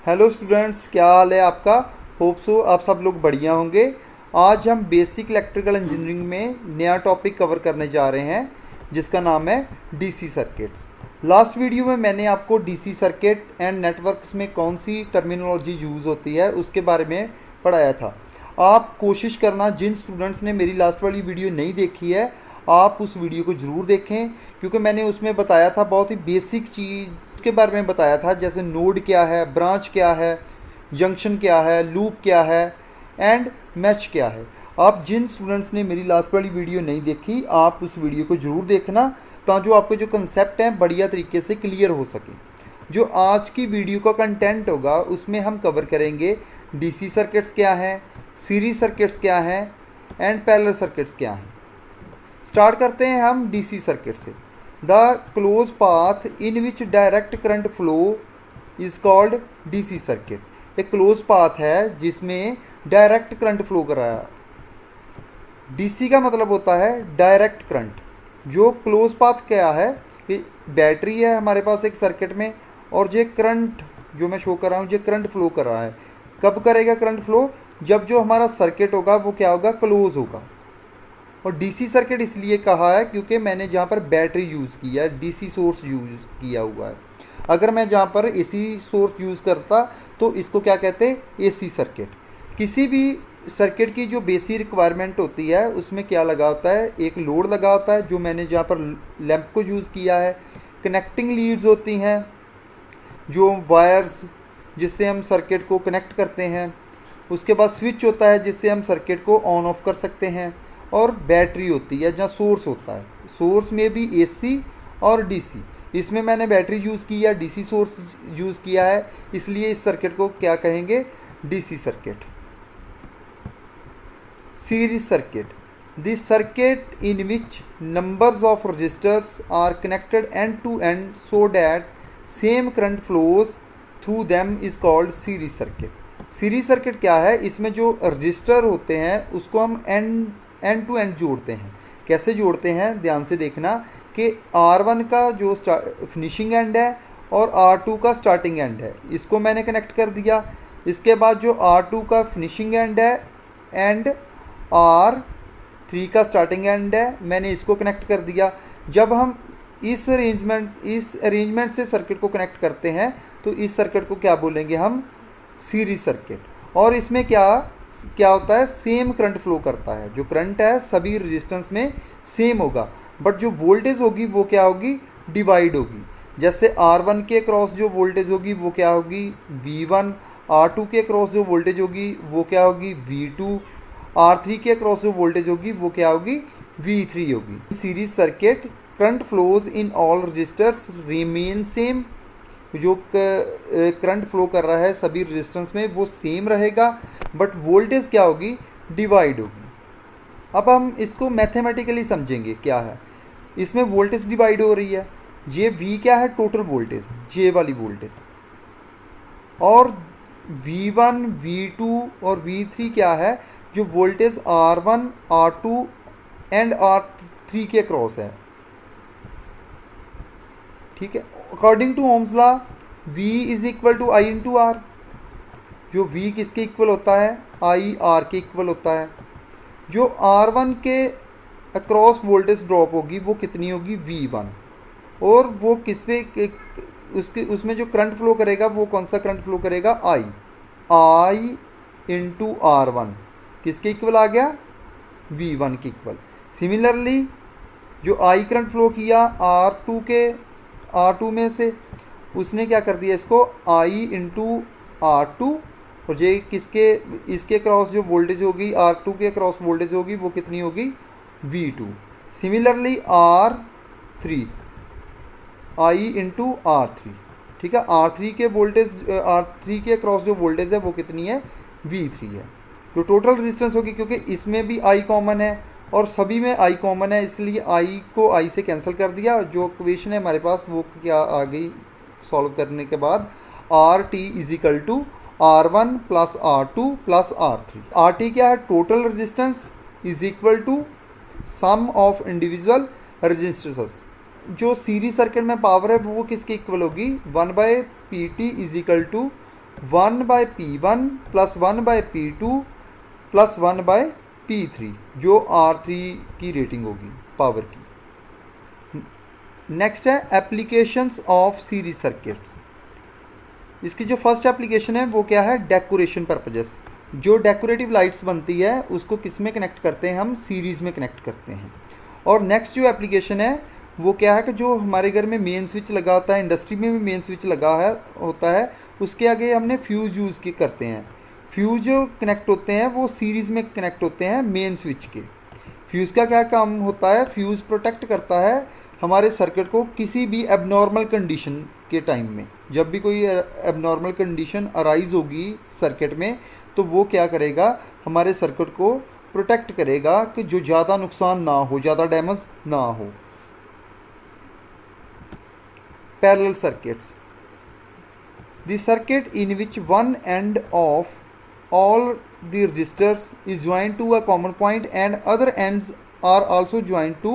Hello students, क्या हाल है आपका। होप सो आप सब लोग बढ़िया होंगे। आज हम बेसिक इलेक्ट्रिकल इंजीनियरिंग में नया टॉपिक कवर करने जा रहे हैं जिसका नाम है डीसी सर्किट्स। लास्ट वीडियो में मैंने आपको डीसी सर्किट एंड नेटवर्क्स में कौन सी टर्मिनोलॉजी यूज़ होती है उसके बारे में पढ़ाया था। आप कोशिश करना, जिन स्टूडेंट्स ने मेरी लास्ट वाली वीडियो नहीं देखी है आप उस वीडियो को ज़रूर देखें, क्योंकि मैंने उसमें बताया था बहुत ही बेसिक चीज़ के बारे में बताया था, जैसे नोड क्या है, ब्रांच क्या है, जंक्शन क्या है, लूप क्या है एंड मैच क्या है। आप जिन स्टूडेंट्स ने मेरी लास्ट वाली वीडियो नहीं देखी आप उस वीडियो को ज़रूर देखना, ताकि जो आपके जो कंसेप्ट हैं बढ़िया तरीके से क्लियर हो सके। जो आज की वीडियो का कंटेंट होगा उसमें हम कवर करेंगे डीसी सर्किट्स क्या हैं, सीरीज सर्किट्स क्या हैं एंड पैरेलल सर्किट्स क्या हैं। स्टार्ट करते हैं हम डीसी सर्किट से। The close path in which direct current flow is called DC circuit. एक क्लोज पाथ है जिसमें डायरेक्ट करंट फ्लो कर रहा है। डीसी का मतलब होता है डायरेक्ट करंट। जो क्लोज पाथ क्या है कि बैटरी है हमारे पास एक सर्किट में, और ये करंट जो मैं शो कर रहा हूँ ये करंट फ्लो कर रहा है। कब करेगा करंट फ्लो? जब जो हमारा सर्किट होगा वो क्या होगा, क्लोज होगा। और डीसी सर्किट इसलिए कहा है क्योंकि मैंने जहाँ पर बैटरी यूज़ किया है, डीसी सोर्स यूज़ किया हुआ है। अगर मैं जहाँ पर एसी सोर्स यूज़ करता तो इसको क्या कहते हैं, एसी सर्किट। किसी भी सर्किट की जो बेसिक रिक्वायरमेंट होती है उसमें क्या लगा होता है, एक लोड लगा होता है जो मैंने जहाँ पर लैंप को यूज़ किया है। कनेक्टिंग लीड्स होती हैं, जो वायर्स जिससे हम सर्किट को कनेक्ट करते हैं। उसके बाद स्विच होता है जिससे हम सर्किट को ऑन ऑफ कर सकते हैं। और बैटरी होती है जहाँ सोर्स होता है। सोर्स में भी एसी और डीसी, इसमें मैंने बैटरी यूज़ किया, डीसी सोर्स यूज़ किया है, इसलिए इस सर्किट को क्या कहेंगे, DC circuit. Series circuit, this circuit in which numbers of resistors are connected end to end so that same current flows through them is called series circuit. Series circuit क्या है, इसमें जो रजिस्टर होते हैं उसको हम एंड टू एंड जोड़ते हैं। कैसे जोड़ते हैं, ध्यान से देखना कि R1 का जो फिनिशिंग एंड है और R2 का स्टार्टिंग एंड है, इसको मैंने कनेक्ट कर दिया। इसके बाद जो R2 का फिनिशिंग एंड है एंड R3 का स्टार्टिंग एंड है, मैंने इसको कनेक्ट कर दिया। जब हम इस अरेंजमेंट से सर्किट को कनेक्ट करते हैं तो इस सर्किट को क्या बोलेंगे हम, सीरीज सर्किट। और इसमें क्या होता है, सेम करंट फ्लो करता है। जो करंट है सभी रेजिस्टेंस में सेम होगा, बट जो वोल्टेज होगी वो क्या होगी, डिवाइड होगी। जैसे R1 के क्रॉस जो वोल्टेज होगी वो क्या होगी, V1। R2 के क्रॉस जो वोल्टेज होगी वो क्या होगी, V2। R3 के क्रॉस जो वोल्टेज होगी वो क्या होगी, V3 होगी। Series circuit current flows in all resistors remain same. जो करंट फ्लो कर रहा है सभी रेजिस्टेंस में वो सेम रहेगा, बट वोल्टेज क्या होगी, डिवाइड होगी। अब हम इसको मैथमेटिकली समझेंगे क्या है। इसमें वोल्टेज डिवाइड हो रही है, जे वी क्या है, टोटल वोल्टेज, जे वाली वोल्टेज। और V1 V2 और V3 क्या है, जो voltage R1 R2 and R3 के क्रॉस है। ठीक है, according to Ohm's law V is equal to I into R. जो V किसके इक्वल होता है, I R के इक्वल होता है। जो R1 के अक्रॉस वोल्टेज ड्रॉप होगी वो कितनी होगी, V1। और वो किस पे उसमें जो करंट फ्लो करेगा वो कौन सा करंट फ्लो करेगा, I इंटू R1 किसके इक्वल आ गया, V1 के इक्वल। सिमिलरली जो I करंट फ्लो किया R2 में से, उसने क्या कर दिया इसको I इंटू R2। और ये इसके क्रॉस जो वोल्टेज होगी, R2 के क्रॉस वोल्टेज होगी वो कितनी होगी, V2। Similarly R3 I into R3। ठीक है, R3 के क्रॉस जो वोल्टेज है वो कितनी है, V3 है। जो टोटल रेजिस्टेंस होगी, क्योंकि इसमें भी I कॉमन है और सभी में I कॉमन है, इसलिए I को I से कैंसिल कर दिया। जो इक्वेशन है हमारे पास वो क्या आ गई सॉल्व करने के बाद, RT is equal to R1 plus R2 plus R3। RT क्या है, total resistance is equal to sum of individual resistances. जो सीरीज सर्किट में पावर है वो किसके इक्वल होगी, 1/PT is equal to 1/P1 plus 1/P2 plus 1/P3 जो R3 की रेटिंग होगी पावर की। नेक्स्ट है एप्लीकेशंस ऑफ सीरीज सर्किट्स। इसकी जो फर्स्ट एप्लीकेशन है वो क्या है, डेकोरेशन पर्पजेस। जो डेकोरेटिव लाइट्स बनती है उसको किस में कनेक्ट करते हैं हम, सीरीज़ में कनेक्ट करते हैं। और नेक्स्ट जो एप्लीकेशन है वो क्या है कि जो हमारे घर में मेन स्विच लगा होता है, इंडस्ट्री में भी मेन स्विच लगा है होता है, उसके आगे हमने फ्यूज़ यूज़ की करते हैं। फ्यूज़ जो कनेक्ट होते हैं वो सीरीज़ में कनेक्ट होते हैं मेन स्विच के। फ्यूज़ का क्या काम होता है, फ्यूज़ प्रोटेक्ट करता है हमारे सर्किट को किसी भी एबनॉर्मल कंडीशन के टाइम में। जब भी कोई एबनॉर्मल कंडीशन अराइज होगी सर्किट में तो वो क्या करेगा, हमारे सर्किट को प्रोटेक्ट करेगा कि जो ज़्यादा नुकसान ना हो, ज़्यादा डैमेज ना हो। Parallel circuits, the circuit in which one end of all the resistors is joined to a common point and other ends are also joined to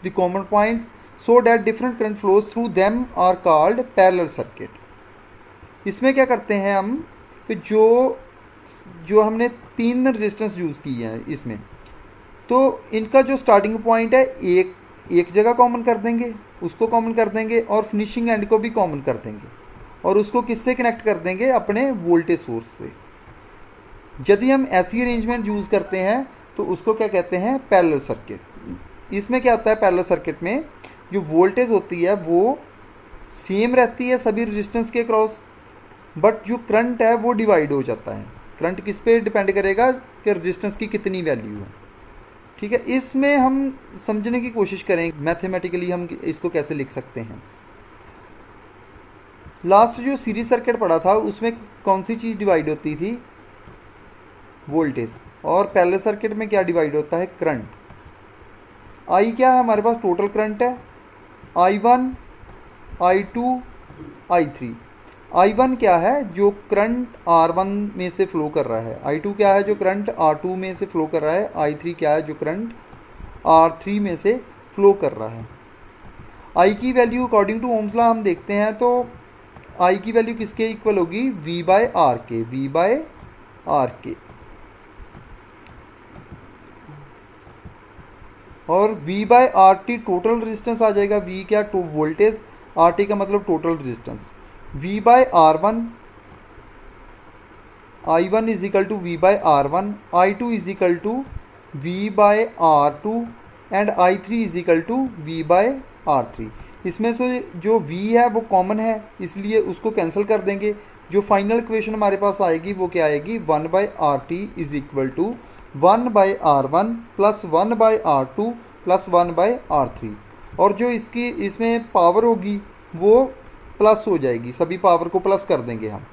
the common points so that different current flows through them are called parallel circuit। इसमें क्या करते हैं हम कि जो हमने 3 resistance use की है इसमें, तो इनका जो स्टार्टिंग पॉइंट है एक जगह कॉमन कर देंगे, उसको कॉमन कर देंगे और फिनिशिंग एंड को भी कॉमन कर देंगे और उसको किससे कनेक्ट कर देंगे, अपने वोल्टेज सोर्स से। यदि हम ऐसी अरेंजमेंट यूज़ करते हैं तो उसको क्या कहते हैं, पैरेलल सर्किट। इसमें क्या होता है, पैरेलल सर्किट में जो वोल्टेज होती है वो सेम रहती है सभी रेजिस्टेंस के क्रॉस, बट जो करंट है वो डिवाइड हो जाता है। करंट किस पे डिपेंड करेगा कि रेजिस्टेंस की कितनी वैल्यू है। ठीक है, इसमें हम समझने की कोशिश करेंगे मैथमेटिकली हम इसको कैसे लिख सकते हैं। लास्ट जो सीरीज सर्किट पढ़ा था उसमें कौन सी चीज़ डिवाइड होती थी, वोल्टेज। और पैरेलल सर्किट में क्या डिवाइड होता है, करंट। आई क्या है, हमारे पास टोटल करंट है I1 I2 I3। I1 क्या है, जो करंट R1 में से फ्लो कर रहा है। I2 क्या है, जो करंट R2 में से फ्लो कर रहा है। I3 क्या है, जो करंट R3 में से फ्लो कर रहा है। I की value according to Ohm's law हम देखते हैं तो I की वैल्यू किसके इक्वल होगी, V/R के, V/R के। और V/RT टोटल रेजिस्टेंस आ जाएगा। V क्या, टू वोल्टेज, RT का मतलब total resistance. V/R1, I1 is equal to V/R1, I2 is equal to V/R2 and I3 is equal to V/R3। इसमें से जो V है वो कॉमन है इसलिए उसको कैंसिल कर देंगे। जो फाइनल इक्वेशन हमारे पास आएगी वो क्या आएगी, 1/RT is equal to 1/R1 plus 1/R2 plus 1/R3। और जो इसमें पावर होगी वो प्लस हो जाएगी, सभी पावर को प्लस कर देंगे हम।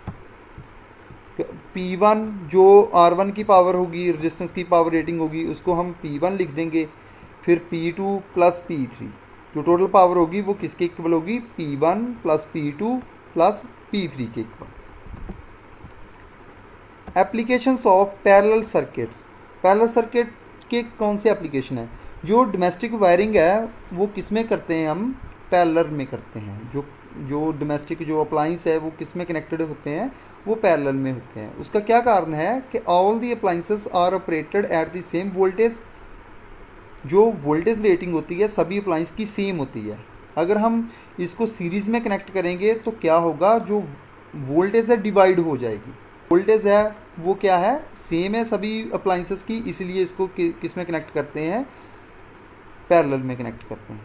P1 जो R1 की पावर होगी, रेजिस्टेंस की पावर रेटिंग होगी, उसको हम P1 लिख देंगे। फिर P2 प्लस P3 जो टोटल पावर होगी वो किसके इक्वल होगी, P1 plus P2 plus P3 के equal. Applications of parallel circuits. Parallel circuit के कौन से एप्लीकेशन है, जो डोमेस्टिक वायरिंग है वो किस में करते हैं हम, पैरेलल में करते हैं। जो डोमेस्टिक जो अप्लाइंस है वो किस में कनेक्टेड होते हैं, वो पैरेलल में होते हैं। उसका क्या कारण है कि all the appliances are operated at the same voltage. जो वोल्टेज रेटिंग होती है सभी अप्लाइंस की सेम होती है। अगर हम इसको सीरीज़ में कनेक्ट करेंगे तो क्या होगा, जो वोल्टेज है डिवाइड हो जाएगी। वोल्टेज है वो क्या है, सेम है सभी अप्लाइंसेस की, इसलिए इसको किस में कनेक्ट करते हैं, पैरेलल में कनेक्ट करते हैं।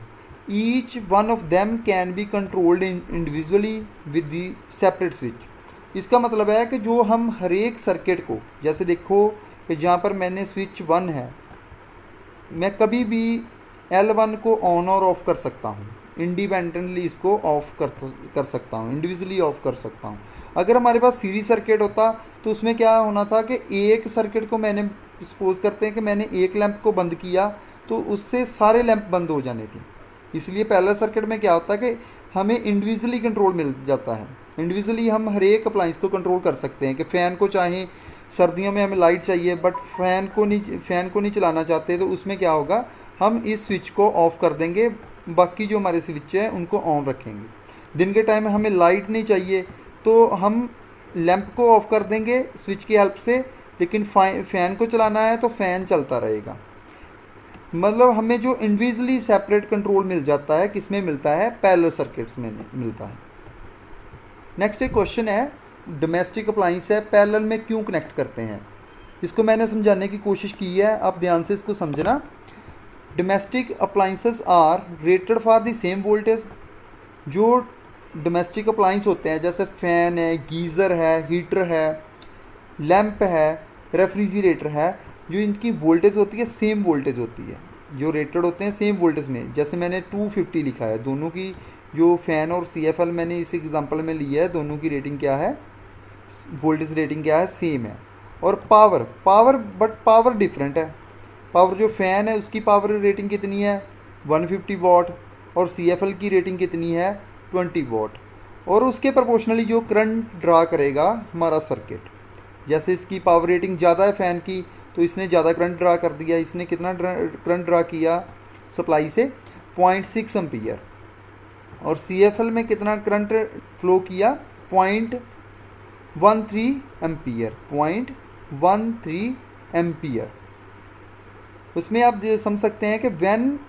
Each one of them can be controlled individually with the separate switch. इसका मतलब है कि जो हम हर एक सर्किट को, जैसे देखो कि जहाँ पर मैंने स्विच 1 है, मैं कभी भी L1 को ऑन और ऑफ़ कर सकता हूँ, इंडिपेंडेंटली इसको ऑफ़ कर सकता हूँ, इंडिविजुअली ऑफ़ कर सकता हूँ। अगर हमारे पास सीरीज सर्किट होता तो उसमें क्या होना था कि एक सर्किट को मैंने सपोज करते हैं कि मैंने एक लैंप को बंद किया तो उससे सारे लैंप बंद हो जाने थे। इसलिए पैरेलल सर्किट में क्या होता है कि हमें इंडिविजुअली कंट्रोल मिल जाता है। इंडिविजुअली हम हर एक अप्लाइंस को कंट्रोल कर सकते हैं कि फ़ैन को, चाहे सर्दियों में हमें लाइट चाहिए बट फ़ैन को नहीं चलाना चाहते तो उसमें क्या होगा, हम इस स्विच को ऑफ़ कर देंगे, बाकी जो हमारे स्विच हैं उनको ऑन रखेंगे। दिन के टाइम में हमें लाइट नहीं चाहिए तो हम लैंप को ऑफ कर देंगे स्विच की हेल्प से, लेकिन फ़ैन को चलाना है तो फ़ैन चलता रहेगा। मतलब हमें जो इंडिविजुअली सेपरेट कंट्रोल मिल जाता है, किस में मिलता है, पैरेलल सर्किट्स में मिलता है। नेक्स्ट एक क्वेश्चन है, डोमेस्टिक अप्लाइंस है, पैरेलल में क्यों कनेक्ट करते हैं। इसको मैंने समझाने की कोशिश की है, आप ध्यान से इसको समझना। Domestic appliances are rated for the same voltage. जो डोमेस्टिक अप्लाइंस होते हैं जैसे फ़ैन है, गीज़र है, हीटर है, लैंप है, रेफ्रिजरेटर है, जो इनकी वोल्टेज होती है सेम वोल्टेज होती है, जो रेटेड होते हैं सेम वोल्टेज में। जैसे मैंने 250 लिखा है, दोनों की जो फ़ैन और CFL मैंने इस एग्जांपल में लिया है, दोनों की रेटिंग क्या है, वोल्टेज रेटिंग क्या है, सेम है। और पावर डिफरेंट है। पावर जो फ़ैन है उसकी पावर रेटिंग कितनी है, 150 वाट, और CFL की रेटिंग कितनी है, 20 वाट। और उसके प्रोपोर्शनली जो करंट ड्रा करेगा हमारा सर्किट, जैसे इसकी पावर रेटिंग ज़्यादा है फ़ैन की, तो इसने ज़्यादा करंट ड्रा कर दिया। इसने कितना करंट ड्रा किया सप्लाई से, 0.6 एम्पियर। और CFL में कितना करंट फ्लो किया, 0.13 एम्पियर, 0.13 एम्पियर। उसमें आप समझ सकते हैं कि when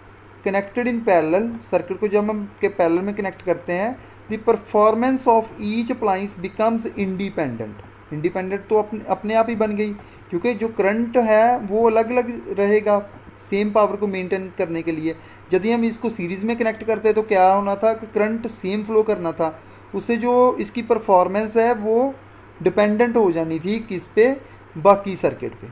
connected in parallel, circuit को जब हम के पैरेलल में कनेक्ट करते हैं, the performance of each appliance becomes independent. Independent तो अपने आप ही बन गई, क्योंकि जो करंट है वो अलग अलग रहेगा सेम पावर को मेंटेन करने के लिए। यदि हम इसको सीरीज़ में कनेक्ट करते तो क्या होना था कि करंट सेम फ्लो करना था, उससे जो इसकी परफॉर्मेंस है वो डिपेंडेंट हो जानी थी किस पे, बाकी सर्किट पे।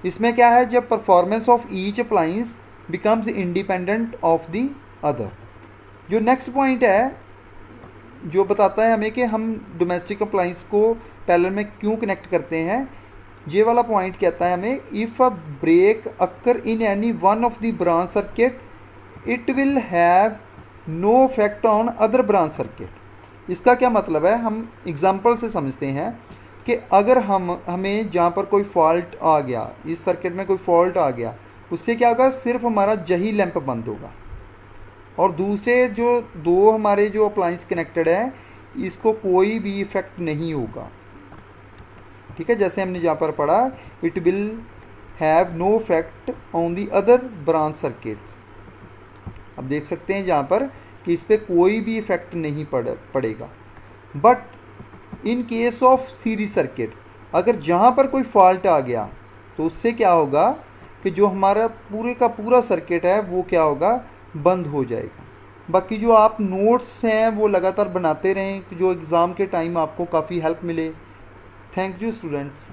इसमें क्या है, जब performance of each appliance becomes independent of the other. जो नेक्स्ट पॉइंट है जो बताता है हमें कि हम डोमेस्टिक अप्लाइंस को पैरेलल में क्यों कनेक्ट करते हैं, ये वाला पॉइंट कहता है हमें, if a break occur in any one of the branch circuit it will have no effect on other branch circuit. इसका क्या मतलब है, हम एग्जांपल से समझते हैं कि अगर हमें जहाँ पर कोई फॉल्ट आ गया, इस सर्किट में कोई फॉल्ट आ गया, उससे क्या होगा, सिर्फ हमारा यही लैंप बंद होगा, और दूसरे जो दो हमारे जो अप्लाइंस कनेक्टेड है इसको कोई भी इफेक्ट नहीं होगा। ठीक है, जैसे हमने यहाँ पर पढ़ा, it will have no effect on the other branch circuits. अब देख सकते हैं यहाँ पर कि इस पर कोई भी इफेक्ट नहीं पड़ेगा। But in case of series circuit, अगर जहाँ पर कोई फॉल्ट आ गया तो उससे क्या होगा कि जो हमारा पूरे का पूरा सर्किट है वो क्या होगा, बंद हो जाएगा। बाकी जो आप नोट्स हैं वो लगातार बनाते रहें, जो एग्ज़ाम के टाइम आपको काफ़ी हेल्प मिले। Thank you students.